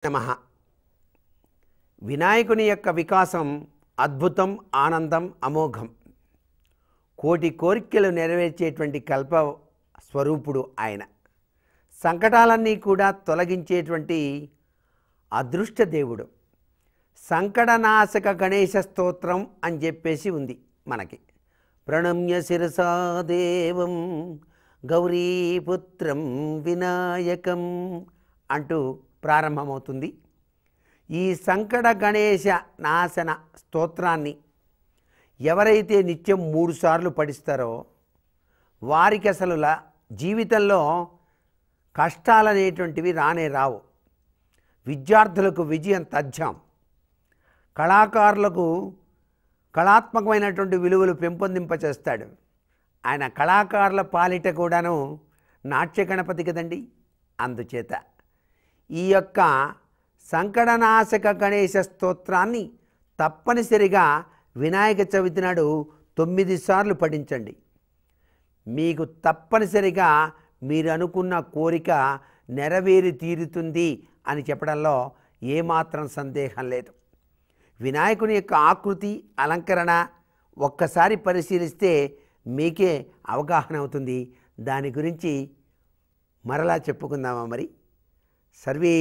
నమః. వినాయకుని యొక్క వికాసం అద్భుతం, ఆనందం, అమోఘం. కోటి కోరికలు నెరవేర్చేటువంటి కల్ప స్వరూపుడు ఆయన. సంకటాలన్నీ కూడా తొలగించేటువంటి అదృష్ట దేవుడు. సంకటనాశక గణేశ స్తోత్రం అని చెప్పేసి ఉంది మనకి. ప్రణమ్య శిరసా దేవం గౌరీపుత్రం వినాయకం అంటూ ప్రారంభమవుతుంది. ఈ సంకట గణేశ నాశన స్తోత్రాన్ని ఎవరైతే నిత్యం 3 సార్లు పఠిస్తారో వారికి అసలు జీవితంలో కష్టాలనేటువంటివి రానే రావు. విద్యార్థులకు విజయం తథ్యం. కళాకారులకు కళాత్మకమైనటువంటి విలువలు పెంపొందింపచేస్తాడు. ఆయన కళాకారుల పాలిట కూడాను నాట్య గణపతి కదండి. అందుచేత ఈ యొక్క సంకటనాశక గణేశ స్తోత్రాన్ని తప్పనిసరిగా వినాయక చవితి నాడు 9 సార్లు పఠించండి. మీకు తప్పనిసరిగా మీరు అనుకున్న కోరిక నెరవేరి తీరుతుంది అని చెప్పడంలో ఏమాత్రం సందేహం లేదు. వినాయకుని యొక్క ఆకృతి, అలంకరణ ఒక్కసారి పరిశీలిస్తే మీకే అవగాహన అవుతుంది. దాని గురించి మరలా చెప్పుకుందామా మరి. సర్వే